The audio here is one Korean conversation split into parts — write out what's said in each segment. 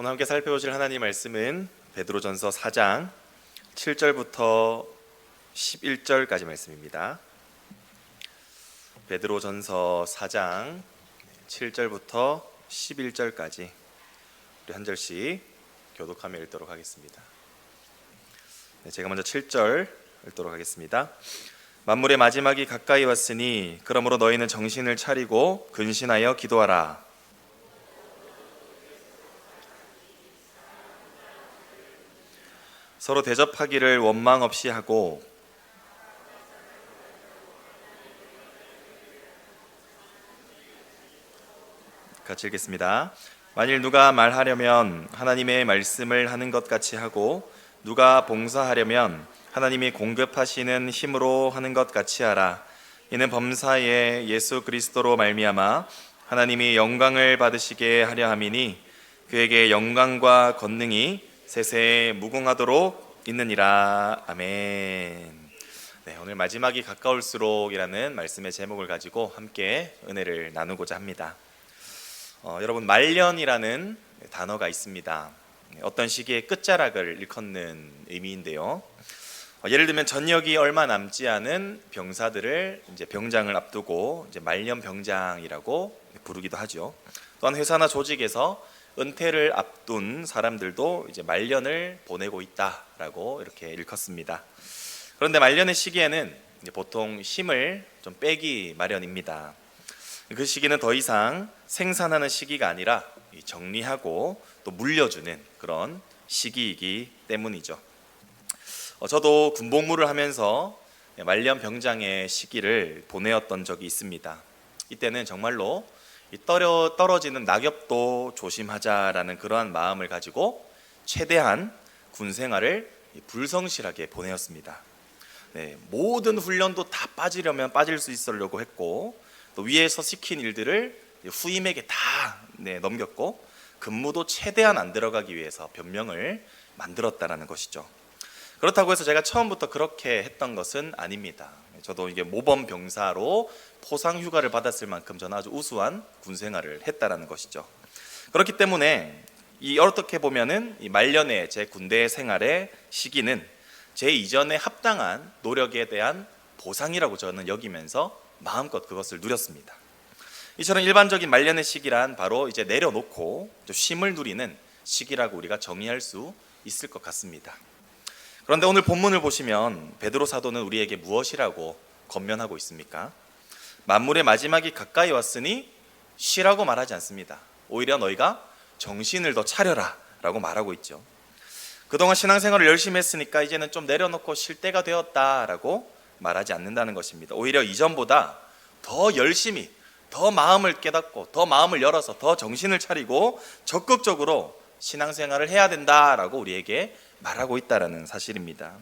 오늘 함께 살펴보실 하나님 말씀은 베드로전서 4장 7절부터 11절까지 말씀입니다. 베드로전서 4장 7절부터 11절까지 우리 한 절씩 교독하며 읽도록 하겠습니다. 제가 먼저 7절 읽도록 하겠습니다. 만물의 마지막이 가까이 왔으니 그러므로 너희는 정신을 차리고 근신하여 기도하라. 서로 대접하기를 원망 없이 하고 같이 읽겠습니다. 만일 누가 말하려면 하나님의 말씀을 하는 것 같이 하고 누가 봉사하려면 하나님이 공급하시는 힘으로 하는 것 같이 하라. 이는 범사에 예수 그리스도로 말미암아 하나님이 영광을 받으시게 하려 함이니 그에게 영광과 권능이 세세에 무궁하도록 있느니라. 아멘. 오늘 마지막이 가까울수록이라는 말씀의 제목을 가지고 함께 은혜를 나누고자 합니다. 여러분, 말년이라는 단어가 있습니다. 어떤 시기의 끝자락을 일컫는 의미인데요. 예를 들면 전역이 얼마 남지 않은 병사들을 이제 병장을 앞두고 이제 말년 병장이라고 부르기도 하죠. 또한 회사나 조직에서 은퇴를 앞둔 사람들도 이제 말년을 보내고 있다라고 이렇게 일컫습니다. 그런데 말년의 시기에는 이제 보통 힘을 좀 빼기 마련입니다. 그 시기는 더 이상 생산하는 시기가 아니라 정리하고 또 물려주는 그런 시기이기 때문이죠. 저도 군복무를 하면서 말년 병장의 시기를 보내었던 적이 있습니다. 이때는 정말로 떨어지는 낙엽도 조심하자라는 그러한 마음을 가지고 최대한 군 생활을 불성실하게 보내었습니다. 모든 훈련도 다 빠지려면 빠질 수 있으려고 했고, 또 위에서 시킨 일들을 후임에게 다 넘겼고, 근무도 최대한 안 들어가기 위해서 변명을 만들었다라는 것이죠. 그렇다고 해서 제가 처음부터 그렇게 했던 것은 아닙니다. 저도 이게 모범 병사로 포상 휴가를 받았을 만큼 저는 아주 우수한 군 생활을 했다라는 것이죠. 그렇기 때문에 어떻게 보면은 이 말년의 제 군대 생활의 시기는 제 이전에 합당한 노력에 대한 보상이라고 저는 여기면서 마음껏 그것을 누렸습니다. 이처럼 일반적인 말년의 시기란 바로 이제 내려놓고 쉼을 누리는 시기라고 우리가 정의할 수 있을 것 같습니다. 그런데 오늘 본문을 보시면 베드로 사도는 우리에게 무엇이라고 권면하고 있습니까? 만물의 마지막이 가까이 왔으니 쉬라고 말하지 않습니다. 오히려 너희가 정신을 더 차려라 라고 말하고 있죠. 그동안 신앙생활을 열심히 했으니까 이제는 좀 내려놓고 쉴 때가 되었다라고 말하지 않는다는 것입니다. 오히려 이전보다 더 열심히, 더 마음을 깨닫고 더 마음을 열어서 더 정신을 차리고 적극적으로 신앙생활을 해야 된다라고 우리에게 말하고 있다라는 사실입니다.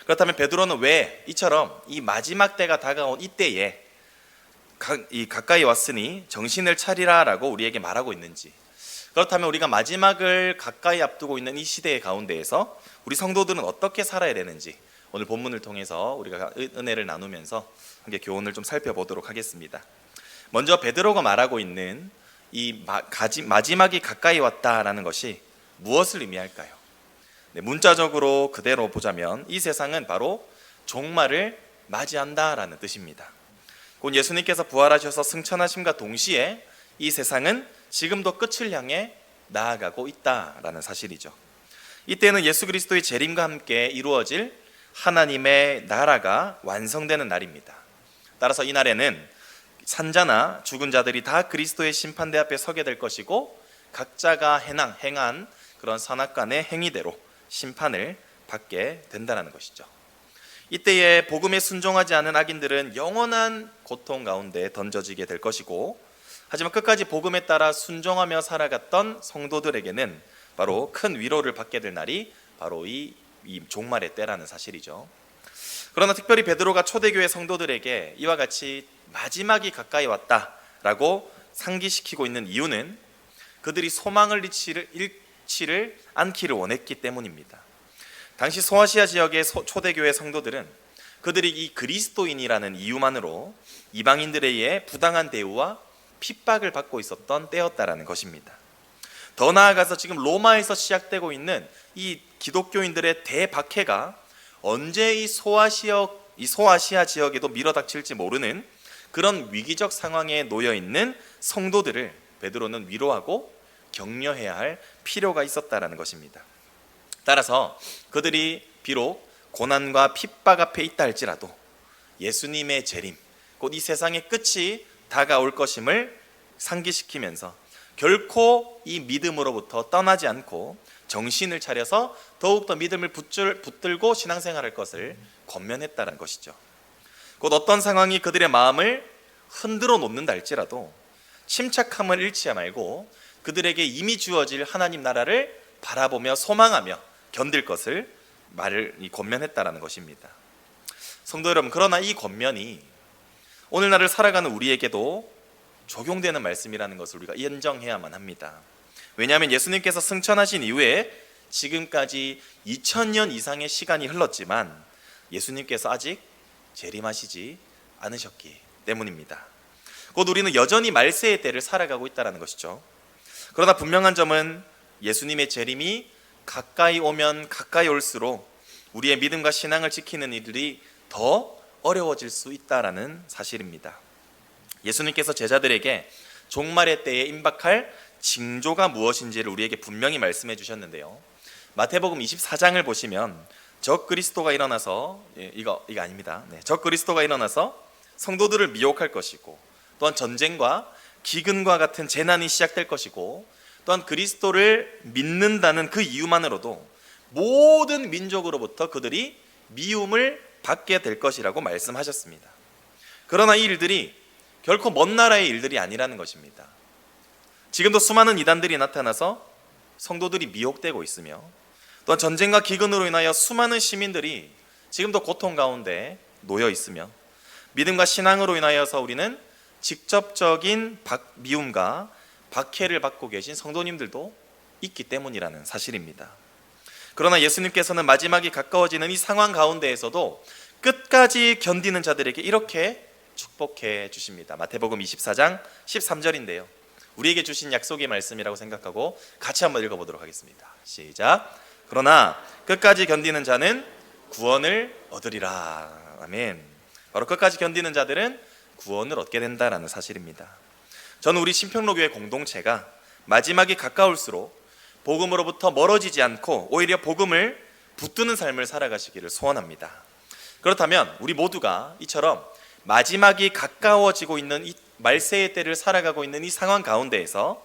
그렇다면 베드로는 왜 이처럼 이 마지막 때가 다가온 이때에 가까이 왔으니 정신을 차리라라고 우리에게 말하고 있는지, 그렇다면 우리가 마지막을 가까이 앞두고 있는 이 시대의 가운데에서 우리 성도들은 어떻게 살아야 되는지 오늘 본문을 통해서 우리가 은혜를 나누면서 함께 교훈을 좀 살펴보도록 하겠습니다. 먼저 베드로가 말하고 있는 이 마지막이 가까이 왔다라는 것이 무엇을 의미할까요? 문자적으로 그대로 보자면 이 세상은 바로 종말을 맞이한다라는 뜻입니다. 곧 예수님께서 부활하셔서 승천하심과 동시에 이 세상은 지금도 끝을 향해 나아가고 있다라는 사실이죠. 이때는 예수 그리스도의 재림과 함께 이루어질 하나님의 나라가 완성되는 날입니다. 따라서 이 날에는 산자나 죽은 자들이 다 그리스도의 심판대 앞에 서게 될 것이고, 각자가 행한 그런 선악간의 행위대로 심판을 받게 된다는 것이죠. 이때에 복음에 순종하지 않은 악인들은 영원한 고통 가운데 던져지게 될 것이고, 하지만 끝까지 복음에 따라 순종하며 살아갔던 성도들에게는 바로 큰 위로를 받게 될 날이 바로 이 종말의 때라는 사실이죠. 그러나 특별히 베드로가 초대교회 성도들에게 이와 같이 마지막이 가까이 왔다라고 상기시키고 있는 이유는 그들이 소망을 잃지를 않기를 원했기 때문입니다. 당시 소아시아 지역의 초대교회 성도들은 그들이 이 그리스도인이라는 이유만으로 이방인들에 의해 부당한 대우와 핍박을 받고 있었던 때였다라는 것입니다. 더 나아가서 지금 로마에서 시작되고 있는 이 기독교인들의 대박해가 언제 이 소아시아 지역에도 밀어닥칠지 모르는 그런 위기적 상황에 놓여 있는 성도들을 베드로는 위로하고 격려해야 할 필요가 있었다라는 것입니다. 따라서 그들이 비록 고난과 핍박 앞에 있다 할지라도 예수님의 재림, 곧 이 세상의 끝이 다가올 것임을 상기시키면서 결코 이 믿음으로부터 떠나지 않고 정신을 차려서 더욱더 믿음을 붙들고 신앙생활할 것을 권면했다는 것이죠. 곧 어떤 상황이 그들의 마음을 흔들어 놓는다 할지라도 침착함을 잃지 말고 그들에게 이미 주어질 하나님 나라를 바라보며 소망하며 견딜 것을 권면했다라는 것입니다. 성도 여러분, 그러나 이 권면이 오늘날을 살아가는 우리에게도 적용되는 말씀이라는 것을 우리가 인정해야만 합니다. 왜냐하면 예수님께서 승천하신 이후에 지금까지 2000년 이상의 시간이 흘렀지만 예수님께서 아직 재림하시지 않으셨기 때문입니다. 곧 우리는 여전히 말세의 때를 살아가고 있다는 것이죠. 그러나 분명한 점은 예수님의 재림이 가까이 오면 가까이 올수록 우리의 믿음과 신앙을 지키는 일들이 더 어려워질 수 있다는 사실입니다. 예수님께서 제자들에게 종말의 때에 임박할 징조가 무엇인지를 우리에게 분명히 말씀해 주셨는데요. 마태복음 24장을 보시면 적 그리스도가 일어나서 이거 아닙니다. 적 그리스도가 일어나서 성도들을 미혹할 것이고, 또한 전쟁과 기근과 같은 재난이 시작될 것이고, 또한 그리스도를 믿는다는 그 이유만으로도 모든 민족으로부터 그들이 미움을 받게 될 것이라고 말씀하셨습니다. 그러나 이 일들이 결코 먼 나라의 일들이 아니라는 것입니다. 지금도 수많은 이단들이 나타나서 성도들이 미혹되고 있으며, 또한 전쟁과 기근으로 인하여 수많은 시민들이 지금도 고통 가운데 놓여 있으며, 믿음과 신앙으로 인하여서 우리는 직접적인 미움과 박해를 받고 계신 성도님들도 있기 때문이라는 사실입니다. 그러나 예수님께서는 마지막이 가까워지는 이 상황 가운데에서도 끝까지 견디는 자들에게 이렇게 축복해 주십니다. 마태복음 24장 13절인데요. 우리에게 주신 약속의 말씀이라고 생각하고 같이 한번 읽어보도록 하겠습니다. 시작. 그러나 끝까지 견디는 자는 구원을 얻으리라. 아멘. 바로 끝까지 견디는 자들은 구원을 얻게 된다라는 사실입니다. 저는 우리 신평로교회 공동체가 마지막이 가까울수록 복음으로부터 멀어지지 않고 오히려 복음을 붙드는 삶을 살아가시기를 소원합니다. 그렇다면 우리 모두가 이처럼 마지막이 가까워지고 있는 이 말세의 때를 살아가고 있는 이 상황 가운데에서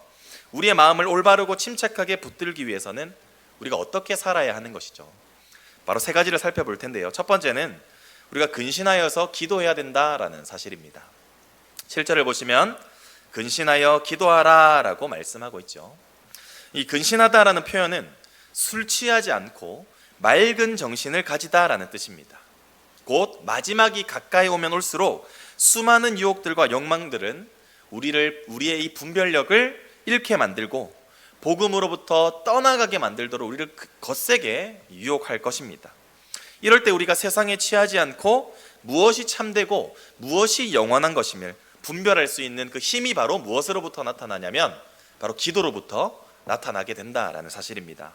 우리의 마음을 올바르고 침착하게 붙들기 위해서는 우리가 어떻게 살아야 하는 것이죠. 바로 세 가지를 살펴볼 텐데요. 첫 번째는 우리가 근신하여서 기도해야 된다라는 사실입니다. 7절을 보시면 근신하여 기도하라 라고 말씀하고 있죠. 이 근신하다라는 표현은 술 취하지 않고 맑은 정신을 가지다라는 뜻입니다. 곧 마지막이 가까이 오면 올수록 수많은 유혹들과 욕망들은 우리의 이 분별력을 잃게 만들고 복음으로부터 떠나가게 만들도록 우리를 거세게 유혹할 것입니다. 이럴 때 우리가 세상에 취하지 않고 무엇이 참되고 무엇이 영원한 것임을 분별할 수 있는 그 힘이 바로 무엇으로부터 나타나냐면 바로 기도로부터 나타나게 된다라는 사실입니다.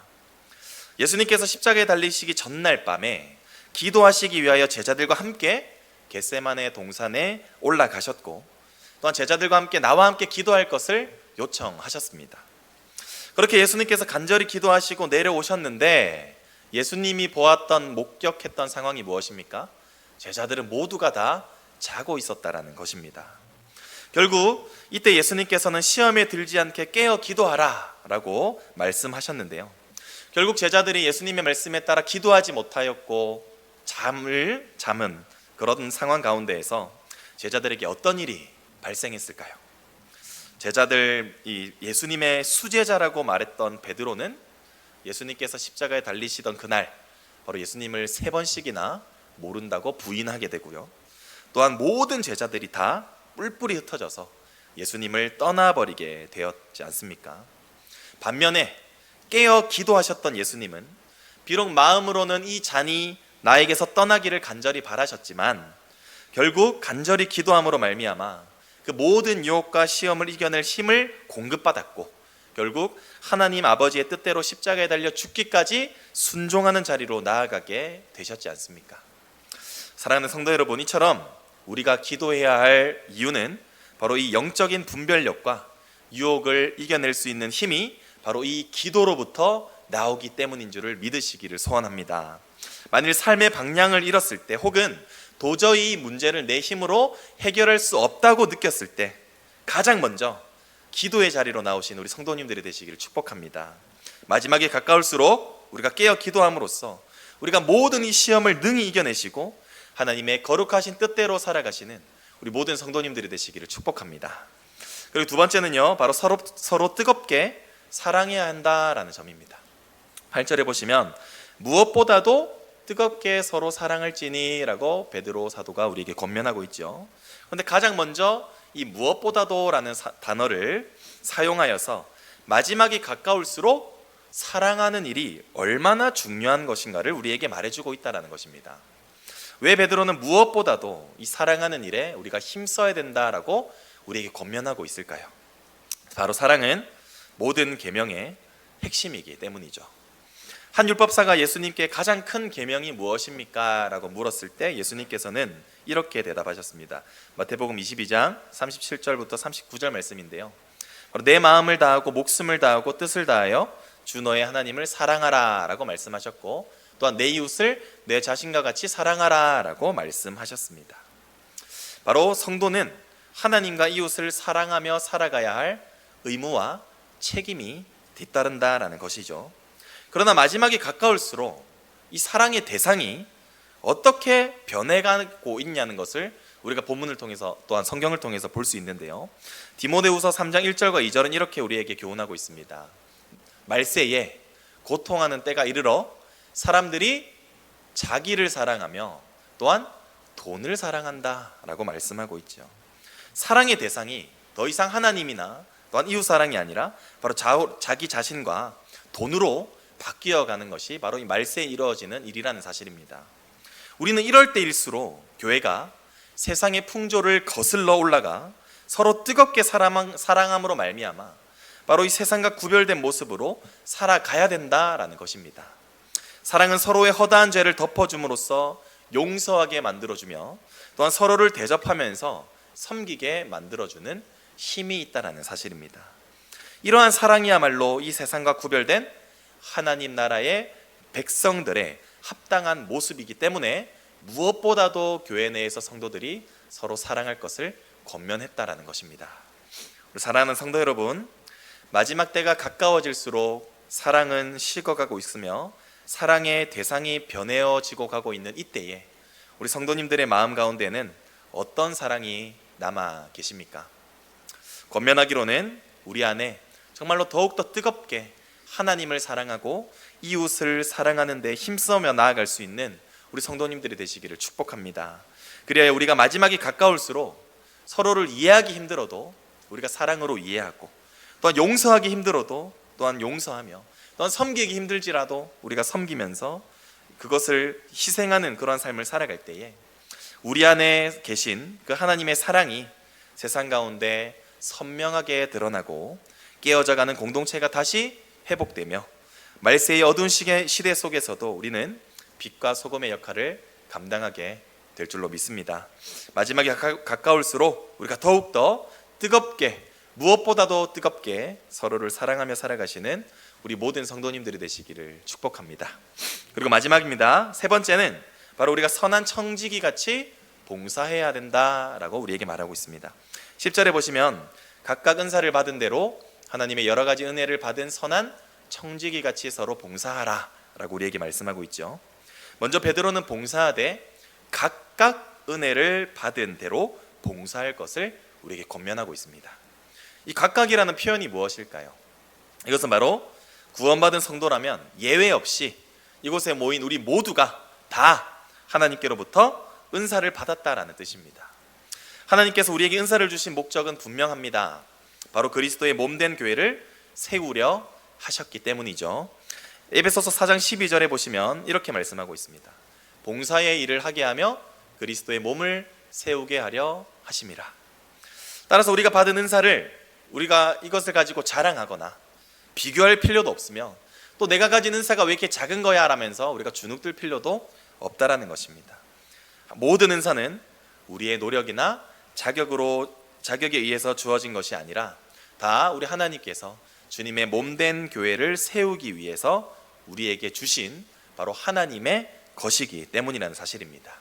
예수님께서 십자가에 달리시기 전날 밤에 기도하시기 위하여 제자들과 함께 겟세마네 동산에 올라가셨고, 또한 제자들과 함께 나와 함께 기도할 것을 요청하셨습니다. 그렇게 예수님께서 간절히 기도하시고 내려오셨는데 예수님이 보았던 목격했던 상황이 무엇입니까? 제자들은 모두가 다 자고 있었다라는 것입니다. 결국 이때 예수님께서는 시험에 들지 않게 깨어 기도하라 라고 말씀하셨는데요. 결국 제자들이 예수님의 말씀에 따라 기도하지 못하였고 잠은 그런 상황 가운데에서 제자들에게 어떤 일이 발생했을까요? 제자들, 예수님의 수제자라고 말했던 베드로는 예수님께서 십자가에 달리시던 그날 바로 예수님을 3번씩이나 모른다고 부인하게 되고요. 또한 모든 제자들이 다 뿔뿔이 흩어져서 예수님을 떠나버리게 되었지 않습니까? 반면에 깨어 기도하셨던 예수님은 비록 마음으로는 이 잔이 나에게서 떠나기를 간절히 바라셨지만 결국 간절히 기도함으로 말미암아 그 모든 유혹과 시험을 이겨낼 힘을 공급받았고, 결국 하나님 아버지의 뜻대로 십자가에 달려 죽기까지 순종하는 자리로 나아가게 되셨지 않습니까? 사랑하는 성도 여러분, 이처럼 우리가 기도해야 할 이유는 바로 이 영적인 분별력과 유혹을 이겨낼 수 있는 힘이 바로 이 기도로부터 나오기 때문인 줄을 믿으시기를 소원합니다. 만일 삶의 방향을 잃었을 때, 혹은 도저히 이 문제를 내 힘으로 해결할 수 없다고 느꼈을 때, 가장 먼저 기도의 자리로 나오신 우리 성도님들이 되시기를 축복합니다. 마지막에 가까울수록 우리가 깨어 기도함으로써 우리가 모든 이 시험을 능히 이겨내시고 하나님의 거룩하신 뜻대로 살아가시는 우리 모든 성도님들이 되시기를 축복합니다. 그리고 두 번째는요, 바로 서로 뜨겁게 사랑해야 한다라는 점입니다. 8절에 보시면 무엇보다도 뜨겁게 서로 사랑할지니 라고 베드로 사도가 우리에게 권면하고 있죠. 그런데 가장 먼저 이 무엇보다도 라는 단어를 사용하여서 마지막이 가까울수록 사랑하는 일이 얼마나 중요한 것인가를 우리에게 말해주고 있다는 것입니다. 왜 베드로는 무엇보다도 이 사랑하는 일에 우리가 힘써야 된다라고 우리에게 권면하고 있을까요? 바로 사랑은 모든 계명의 핵심이기 때문이죠. 한 율법사가 예수님께 가장 큰 계명이 무엇입니까? 라고 물었을 때 예수님께서는 이렇게 대답하셨습니다. 마태복음 22장 37절부터 39절 말씀인데요, 바로 내 마음을 다하고 목숨을 다하고 뜻을 다하여 주 너의 하나님을 사랑하라 라고 말씀하셨고, 또한 내 이웃을 내 자신과 같이 사랑하라 라고 말씀하셨습니다. 바로 성도는 하나님과 이웃을 사랑하며 살아가야 할 의무와 책임이 뒤따른다라는 것이죠. 그러나 마지막에 가까울수록 이 사랑의 대상이 어떻게 변해가고 있냐는 것을 우리가 본문을 통해서, 또한 성경을 통해서 볼 수 있는데요, 디모데후서 3장 1절과 2절은 이렇게 우리에게 교훈하고 있습니다. 말세에 고통하는 때가 이르러 사람들이 자기를 사랑하며 또한 돈을 사랑한다 라고 말씀하고 있죠. 사랑의 대상이 더 이상 하나님이나 또한 이웃사랑이 아니라 바로 자기 자신과 돈으로 바뀌어가는 것이 바로 이 말세에 이루어지는 일이라는 사실입니다. 우리는 이럴 때일수록 교회가 세상의 풍조를 거슬러 올라가 서로 뜨겁게 사랑함으로 말미암아 바로 이 세상과 구별된 모습으로 살아가야 된다라는 것입니다. 사랑은 서로의 허다한 죄를 덮어줌으로써 용서하게 만들어주며 또한 서로를 대접하면서 섬기게 만들어주는 힘이 있다는 사실입니다. 이러한 사랑이야말로 이 세상과 구별된 하나님 나라의 백성들의 합당한 모습이기 때문에 무엇보다도 교회 내에서 성도들이 서로 사랑할 것을 권면했다라는 것입니다. 사랑하는 성도 여러분, 마지막 때가 가까워질수록 사랑은 식어가고 있으며 사랑의 대상이 변해지고 가고 있는 이때에 우리 성도님들의 마음 가운데는 어떤 사랑이 남아 계십니까? 권면하기로는 우리 안에 정말로 더욱더 뜨겁게 하나님을 사랑하고 이웃을 사랑하는 데 힘쓰며 나아갈 수 있는 우리 성도님들이 되시기를 축복합니다. 그래야 우리가 마지막이 가까울수록 서로를 이해하기 힘들어도 우리가 사랑으로 이해하고, 또한 용서하기 힘들어도 또한 용서하며, 또한 섬기기 힘들지라도 우리가 섬기면서 그것을 희생하는 그런 삶을 살아갈 때에 우리 안에 계신 그 하나님의 사랑이 세상 가운데 선명하게 드러나고 깨어져가는 공동체가 다시 회복되며 말세의 어두운 시대 속에서도 우리는 빛과 소금의 역할을 감당하게 될 줄로 믿습니다. 마지막이 가까울수록 우리가 더욱더 뜨겁게, 무엇보다도 뜨겁게 서로를 사랑하며 살아가시는 우리 모든 성도님들이 되시기를 축복합니다. 그리고 마지막입니다. 세 번째는 바로 우리가 선한 청지기 같이 봉사해야 된다라고 우리에게 말하고 있습니다. 10절에 보시면 각각 은사를 받은 대로 하나님의 여러 가지 은혜를 받은 선한 청지기 같이 서로 봉사하라 라고 우리에게 말씀하고 있죠. 먼저 베드로는 봉사하되 각각 은혜를 받은 대로 봉사할 것을 우리에게 권면하고 있습니다. 이 각각이라는 표현이 무엇일까요? 이것은 바로 구원받은 성도라면 예외 없이 이곳에 모인 우리 모두가 다 하나님께로부터 은사를 받았다라는 뜻입니다. 하나님께서 우리에게 은사를 주신 목적은 분명합니다. 바로 그리스도의 몸된 교회를 세우려 하셨기 때문이죠. 에베소서 4장 12절에 보시면 이렇게 말씀하고 있습니다. 봉사의 일을 하게 하며 그리스도의 몸을 세우게 하려 하심이라. 따라서 우리가 받은 은사를 우리가 이것을 가지고 자랑하거나 비교할 필요도 없으며 또 내가 가진 은사가 왜 이렇게 작은 거야 라면서 우리가 주눅들 필요도 없다라는 것입니다. 모든 은사는 우리의 노력이나 자격에 의해서 주어진 것이 아니라 다 우리 하나님께서 주님의 몸된 교회를 세우기 위해서 우리에게 주신 바로 하나님의 것이기 때문이라는 사실입니다.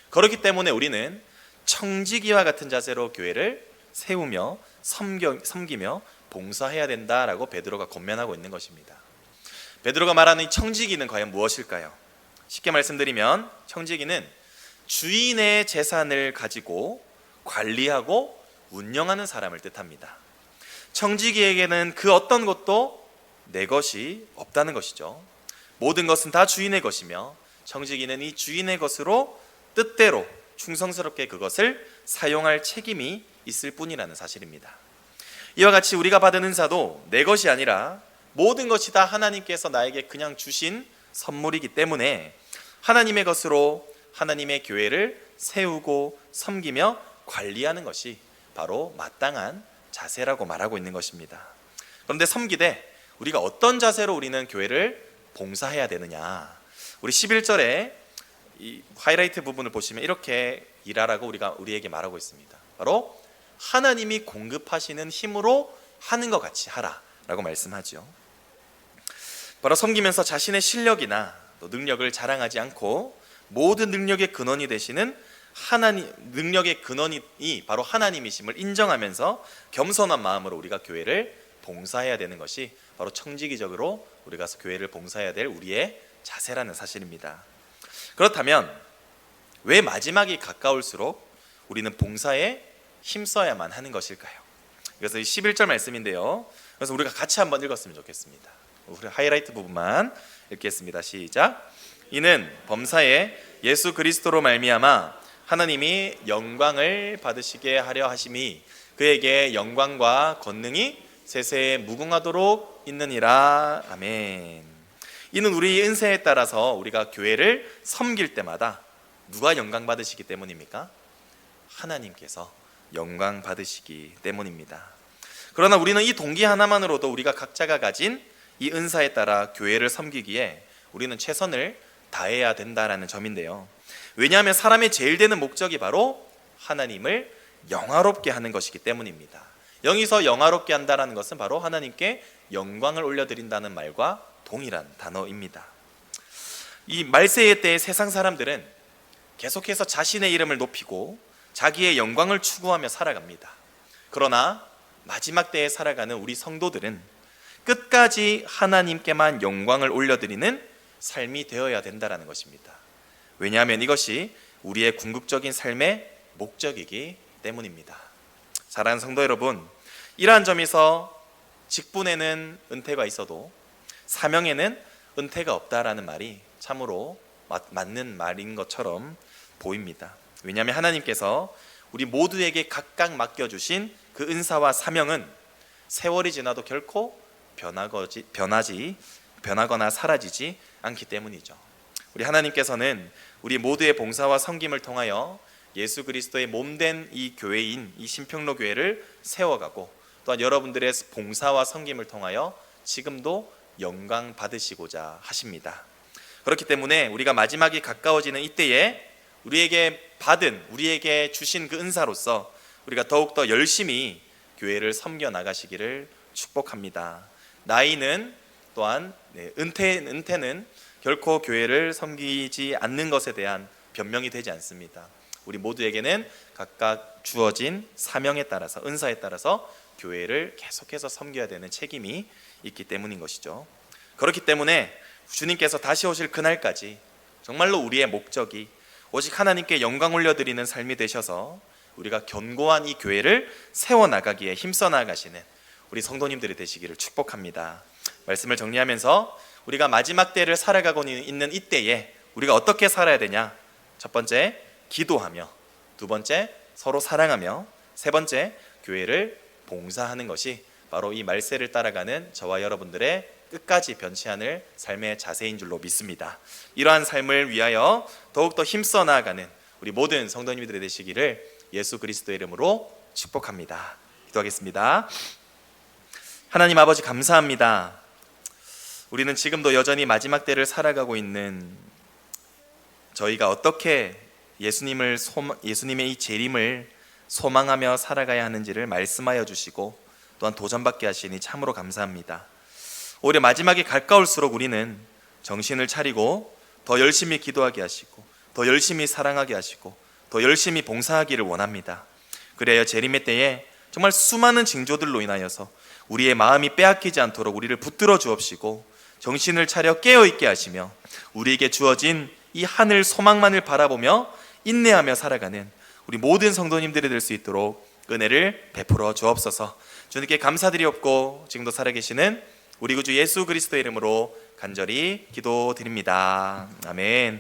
그렇기 때문에 우리는 청지기와 같은 자세로 교회를 세우며 섬기며 봉사해야 된다라고 베드로가 권면하고 있는 것입니다. 베드로가 말하는 이 청지기는 과연 무엇일까요? 쉽게 말씀드리면 청지기는 주인의 재산을 가지고 관리하고 운영하는 사람을 뜻합니다. 청지기에게는 그 어떤 것도 내 것이 없다는 것이죠. 모든 것은 다 주인의 것이며 청지기는 이 주인의 것으로 뜻대로 충성스럽게 그것을 사용할 책임이 있을 뿐이라는 사실입니다. 이와 같이 우리가 받은 은사도 내 것이 아니라 모든 것이 다 하나님께서 나에게 그냥 주신 선물이기 때문에 하나님의 것으로 하나님의 교회를 세우고 섬기며 관리하는 것이 바로 마땅한 자세라고 말하고 있는 것입니다. 그런데 섬기되 우리가 어떤 자세로 우리는 교회를 봉사해야 되느냐, 우리 11절에 이 하이라이트 부분을 보시면 이렇게 일하라고 우리에게 말하고 있습니다. 바로 하나님이 공급하시는 힘으로 하는 것 같이 하라라고 말씀하죠. 바로 섬기면서 자신의 실력이나 또 능력을 자랑하지 않고 모든 능력의 근원이 되시는 능력의 근원이 바로 하나님이심을 인정하면서 겸손한 마음으로 우리가 교회를 봉사해야 되는 것이 바로 청지기적으로 우리가 교회를 봉사해야 될 우리의 자세라는 사실입니다. 그렇다면 왜 마지막이 가까울수록 우리는 봉사에 힘써야만 하는 것일까요? 그래서 11절 말씀인데요. 그래서 우리가 같이 한번 읽었으면 좋겠습니다. 우리 하이라이트 부분만 읽겠습니다. 시작. 이는 범사에 예수 그리스도로 말미암아 하나님이 영광을 받으시게 하려 하심이 그에게 영광과 권능이 세세에 무궁하도록 있느니라. 아멘. 이는 우리 은사에 따라서 우리가 교회를 섬길 때마다 누가 영광 받으시기 때문입니까? 하나님께서 영광 받으시기 때문입니다. 그러나 우리는 이 동기 하나만으로도 우리가 각자가 가진 이 은사에 따라 교회를 섬기기에 우리는 최선을 다해야 된다라는 점인데요. 왜냐하면 사람의 제일 되는 목적이 바로 하나님을 영화롭게 하는 것이기 때문입니다. 여기서 영화롭게 한다라는 것은 바로 하나님께 영광을 올려드린다는 말과 동일한 단어입니다. 이 말세의 때의 세상 사람들은 계속해서 자신의 이름을 높이고 자기의 영광을 추구하며 살아갑니다. 그러나 마지막 때에 살아가는 우리 성도들은 끝까지 하나님께만 영광을 올려드리는 삶이 되어야 된다는 것입니다. 왜냐하면 이것이 우리의 궁극적인 삶의 목적이기 때문입니다. 사랑하는 성도 여러분, 이러한 점에서 직분에는 은퇴가 있어도 사명에는 은퇴가 없다라는 말이 참으로 맞는 말인 것처럼 보입니다. 왜냐하면 하나님께서 우리 모두에게 각각 맡겨주신 그 은사와 사명은 세월이 지나도 결코 변하거나 사라지지 않기 때문이죠. 우리 하나님께서는 우리 모두의 봉사와 섬김을 통하여 예수 그리스도의 몸된 이 교회인 이 신평로 교회를 세워가고 또한 여러분들의 봉사와 섬김을 통하여 지금도 영광 받으시고자 하십니다. 그렇기 때문에 우리가 마지막이 가까워지는 이때에 우리에게 주신 그 은사로서 우리가 더욱더 열심히 교회를 섬겨 나가시기를 축복합니다. 나이는 또한 은퇴는 결코 교회를 섬기지 않는 것에 대한 변명이 되지 않습니다. 우리 모두에게는 각각 주어진 사명에 따라서 은사에 따라서 교회를 계속해서 섬겨야 되는 책임이 있기 때문인 것이죠. 그렇기 때문에 주님께서 다시 오실 그날까지 정말로 우리의 목적이 오직 하나님께 영광 올려드리는 삶이 되셔서 우리가 견고한 이 교회를 세워나가기에 힘써 나가시는 우리 성도님들이 되시기를 축복합니다. 말씀을 정리하면서 우리가 마지막 때를 살아가고 있는 이때에 우리가 어떻게 살아야 되냐? 첫 번째, 기도하며, 두 번째, 서로 사랑하며, 세 번째, 교회를 봉사하는 것이 바로 이 말세를 따라가는 저와 여러분들의 끝까지 변치 않을 삶의 자세인 줄로 믿습니다. 이러한 삶을 위하여 더욱더 힘써 나아가는 우리 모든 성도님들이 되시기를 예수 그리스도의 이름으로 축복합니다. 기도하겠습니다. 하나님 아버지 감사합니다. 우리는 지금도 여전히 마지막 때를 살아가고 있는 저희가 어떻게 예수님의 이 재림을 소망하며 살아가야 하는지를 말씀하여 주시고 또한 도전받게 하시니 참으로 감사합니다. 오히려 마지막에 가까울수록 우리는 정신을 차리고 더 열심히 기도하게 하시고 더 열심히 사랑하게 하시고 더 열심히 봉사하기를 원합니다. 그래야 재림의 때에 정말 수많은 징조들로 인하여서 우리의 마음이 빼앗기지 않도록 우리를 붙들어 주옵시고 정신을 차려 깨어있게 하시며 우리에게 주어진 이 하늘 소망만을 바라보며 인내하며 살아가는 우리 모든 성도님들이 될 수 있도록 은혜를 베풀어 주옵소서. 주님께 감사드리옵고 지금도 살아계시는 우리 구주 예수 그리스도의 이름으로 간절히 기도드립니다. 아멘.